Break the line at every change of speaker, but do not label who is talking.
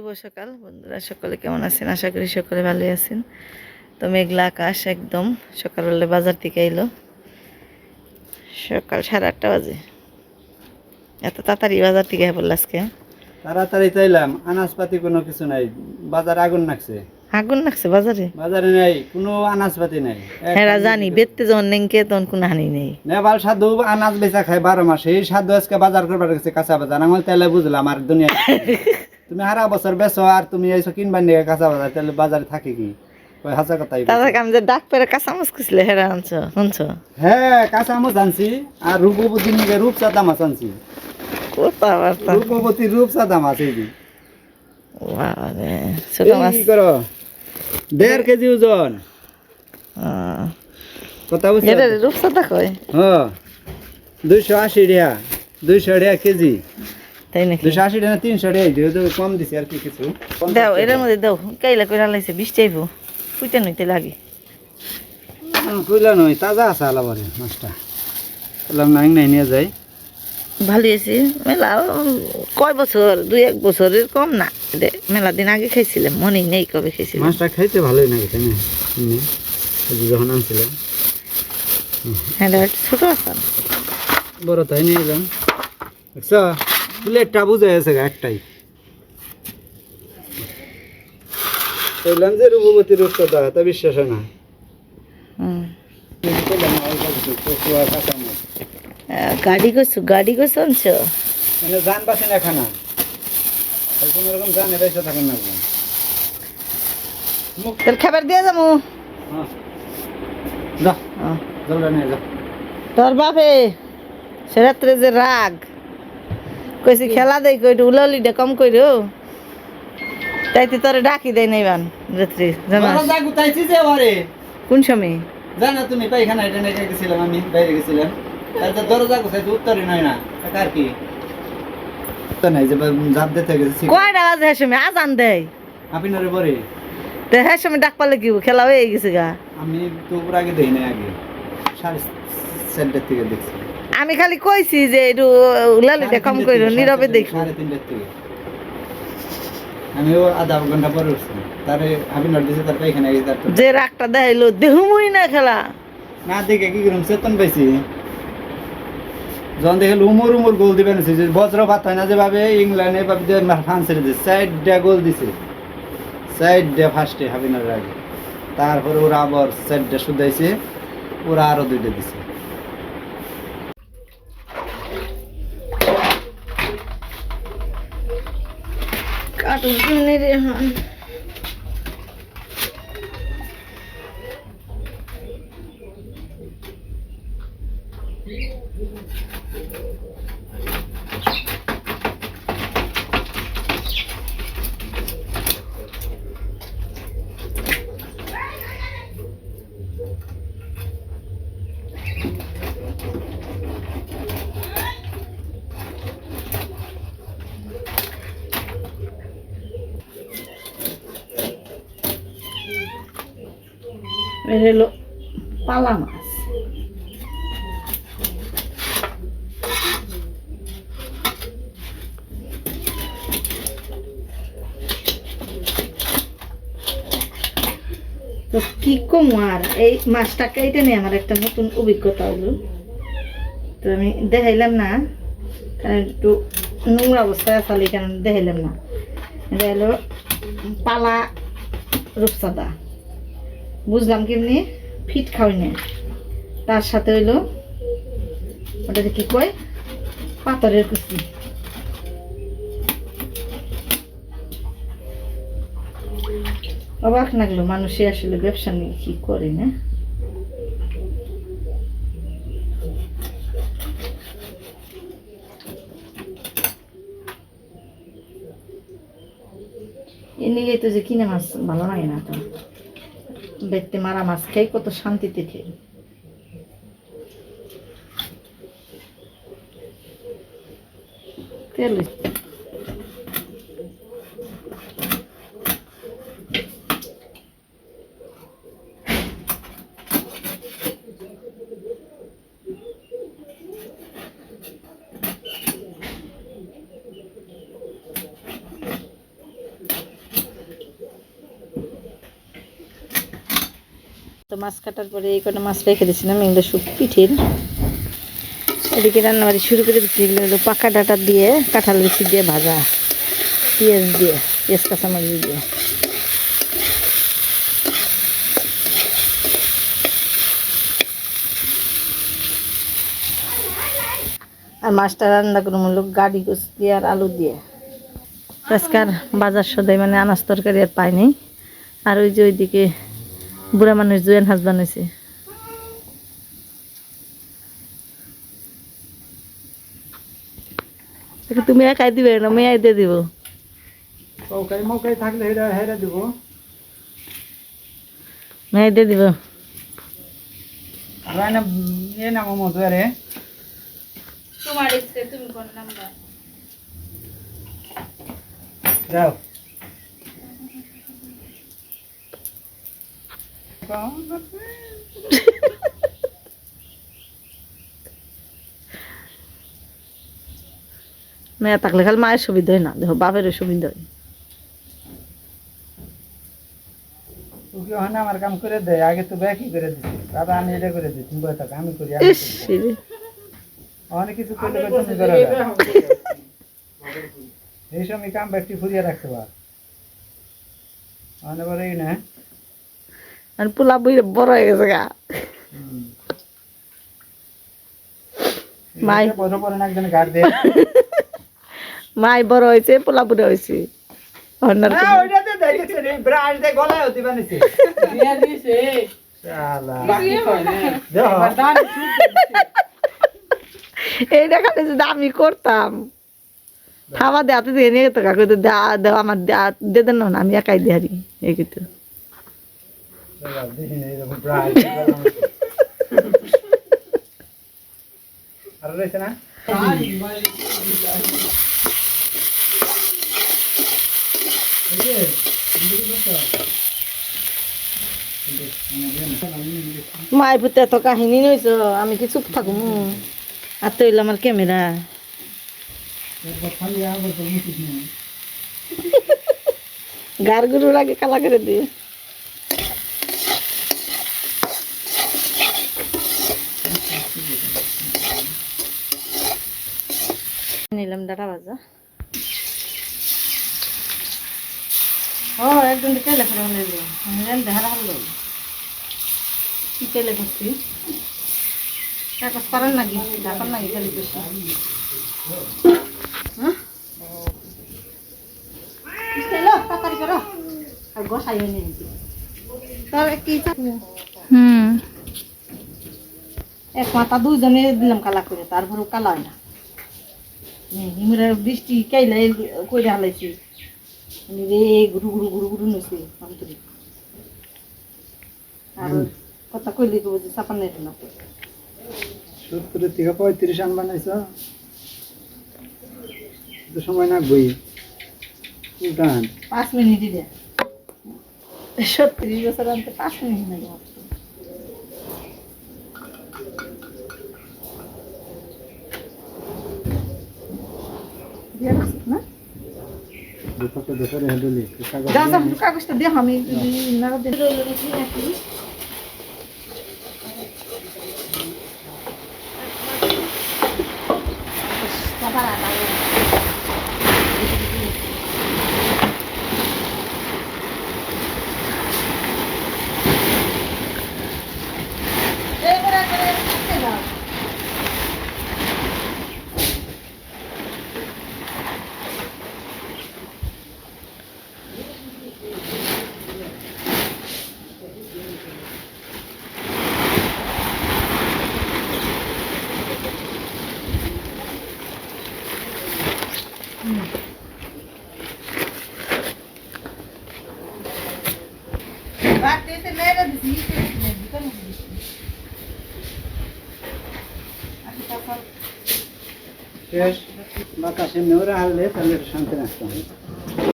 শুভ সকাল বন্ধুরা, সকলে কেমন আছেন? আশা করি সকলে ভালোই আছেন। তো মেঘলা আকাশ একদম, সকালবেলা বাজার থেকে এলো, সকাল 8:30 বাজে। এত তাড়াতাড়ি বাজার থেকে বলল আজকে?
তাড়াতাড়ি চাইলাম, আনাজপাতি কোনো কিছু নাই, বাজারে আগুন লাগছে।
আগুন লাগছে বাজারে?
বাজারে নাই কোনো আনাজপাতি নাই।
হ্যাঁ জানি, বেচতে যখন নেংকে তখন কোনো হানি নেই।
নেপাল সাধু আনাজ বেচা খায় 12 মাসে, এই সাধু আজকে বাজার করবার গেছে কাঁচা বাজার। আমার তাহলে বুঝলাম আর দুনিয়া তুমি সারা বছর বেচো আর তুমি এইসব কিনবার নিয়ে কাঁচা বাজার, তাহলে বাজারে থাকে কি? ওই হাসা কথাই।
তাদের আমি যে ডাক পেরে কাঁচামচ খুঁজলে হেরা আনছো শুনছো?
হ্যাঁ কাঁচামচ আনছি, আর রূপবতী নিয়ে রূপচাঁদা মাছ আনছি। রূপবতী রূপচাঁদা মাছ এই দি
ছোট মাছ
করো 1.5 কেজি ওজন। কথা বুঝছো?
রূপসাদা কয়?
হ্যাঁ 280 টাকা, 200 টাকা কেজি।
তাই নাকি?
280 টাকা 300 টাকা দিও, তো কম দিছি আর কি কিছু।
দাও এর মধ্যে দাও, কাইলা কইরা লাইছে, বিষ চাইব, কুইটা নইতে লাগে।
কইলা নয়, তাজা আছে আলাবারে মাছটা। বললাম নাই নাই নিয়ে যাই।
ভালো আছে মেলা। কয় বছর? 2-1 বছরের কম না, মেলা দিন আগে খাইছিলাম, মনেই নেই কবে খাইছিলাম।
মাছটা খাইতে ভালোই লাগে তাই না? যখন আনছিলাম।
হ্যাঁ ছোট আছে,
বড় তাই নিয়ে এলাম। আচ্ছা প্লেটটা বুঝে গেছে একটাই। বললাম যে রূপবতী রূপচাঁদা, তা বিশ্বাস হয় না।
গাড়ি গোছ আনছো?
মানে জান বাসে না খানা, কোনো রকম জানে বেঁচে থাকেন না।
তোর খাবার দিয়ে যাবো।
যা জলটা নিয়ে যা।
তোর বাপে সে রাত্রে যে রাগ কইছি, খেলা দেই কইটু উলালিটা কম কইরো, তাইতে তোরে ডাকি দেয় নাই বান রাত্রি জানাস? কোন সময়
জানা তুমি? পায়খানা এটা নিয়ে গেছিলাম, আমি বাইরে গেছিলাম, তারপর দরজা কোথায় উত্তরই নয় না, কার কি নাই যে জাপ দিতে গেছি।
কয়টা বাজে হ্যাঁ সময় আজান দেয়?
আপনার পরে
তো হ্যাঁ সময় ডাক পালে কি খেলা হয়ে গেছে গা?
আমি তো উপর আগে দেই না, আগে 4:30 থেকে দেখছি।
আমি খালি কইছি যে একটু উলালিটা কম কইরো, নীরবে দেখো।
3:30 থেকে আমিও আধা ঘন্টা পরে উঠছি, তারে হাবিনার দিছে, তার পায়খানা গেছে। তার
যে রাগটা দেখাইলো, দেহুমই না খেলা
না দেখে কি করুম, চেতন পাইছি। যখন দেখে উমর উমর গোল দিবেন, বজ্রপাত হয় না যেভাবে ইংল্যান্ডে বা ফ্রান্সের যে 4টা গোল দিছে, 4টা ফার্স্টে হাবিনার আগে, তারপরে ওরা আবার 4টা শুধাইছে, ওরা আরো 2টা দিছে।
কার্টুন কিনে রে হন। এলো পালা মাছ। তো কি কম, আর এই মাছটা কেটে নিয়ে আমার একটা নতুন অভিজ্ঞতা হলো। তো আমি দেখাইলাম না, কারণ একটু নোংরা অবস্থায় আসালি, কারণ দেখাইলাম না। এটা হলো পালা রূপচাঁদা, বুঝলাম কেমনি, ফিট খাওয়াই না। তার সাথে হইলো ওটাতে কি কয়, পাথরের কুচি। অবাক লাগলো, মানুষে আসলে ব্যবসা নিয়ে কি করে না। এমনি তো যে কিনে মাছ ভালো লাগে না, তো দেখতে মারা মাছ খাই কত শান্তিতে খাই। তেল তো মাছ কাটার পরে এই কটা মাছ রেখে দিয়েছিলাম, এগুলো সব পিঠের। এদিকে রান্নাবাড়ি শুরু করে দিচ্ছি। এগুলো হলো পাকা ডাটা দিয়ে, কাঁঠাল বিচি দিয়ে ভাজা, পেঁয়াজ দিয়ে, পেঁয়াজ কাঁচামরিচ দিয়ে। আর মাছটা রান্না করবো হলো গাড়ি গোস দিয়ে আর আলু দিয়ে। আজকাল বাজার সদাই মানে আনাজ তরকারি আর পাইনি। আর ওই যে ওইদিকে বুড়া মানুষ জুয়েন হাজবান হয়েছে। তুমি একাই দিবে না, মেয়াই দিয়ে দিব।
চৌকাই মৌকাই থাকলে হেরা হেরা দিব।
মেয়াই দিয়ে দিব।
আর না এ নাম মধুরে
তোমার ইচ্ছে, তুমি কোন নাম্বার
যাও।
মেয়ে থাকলে খালি মায়ের সুবিধা হয় না, দেখো বাপেরও সুবিধা হয়।
ওকে হয় না আমার কাম করে দেয়, আগে তো ব্যাকই করে দিচ্ছি। দাদা আমি এটা করে দিই, তুমি বলে থাকো, আমি করি।
ইস রে।
অনেক কিছু করলে তুমি করো এই সময় কাম ব্যক্তি ফুরিয়ে রাখতে পার অনেক বড় এই না।
আর পোলা বই বড় হয়ে গেছে গা। মাই
বড় বড় না একজন গাড় দে।
মাই বড় হয়েছে, পোলা বুড়া হয়েছে।
না ওইটাতে দেখেছে রে, ব্রাশ দে গলায় হতে বানিয়েছে। দিয়া দিছে শালা বাকি কই না দেখো বাদান শুট।
এই দেখালে যদি আমি করতাম, খাওয়া দে হাতে দিয়ে নিয়ে তো কাকু দেওয়া আমার দে দেন না, আমি একাই দেহারি এই কিন্তু।
আর রয়েছে না
মায়ের প্রতি এত কাহিনী নইছ, আমি কি চুপ থাকুম? আর তো হইলো আমার ক্যামেরা। গার গরুর আগে কালা করে দিয়ে নিলাম ডাটা ভাজা। ও একজন কেলে করে নিল, আমি দেখা হলো কি কেলে করছি। কাগজ পারেন নাকি, ঢাকার নাকি খালি বেশি। তাড়াতাড়ি করো আর গোসাই নিয়ে তোর কি এক মাথা দুইজনে দিলাম কালা করে, তারপরেও কালা হয় না। হিমরা বৃষ্টি কাইলে কইরে হালাইছি রে, গুরু গুরু গুরু গুরু নইছে অন্তরে। আর কথা কইলে কব যে চাপান নাই না।
70 থেকে 35 রান বানাইছো তো সময় না বই উল্টান
5 মিনিট দে। 37 বছর আনতে 5 মিনিট লাগে মাত্র। দিয়া রাখছিস না?
দুপুরে হেডলি
যা যা কাগজটা দে, আমি না দে নাকি।
শেষ বাতাসে নেওয়া হারলে তাহলে শান্তি রাখতে হবে।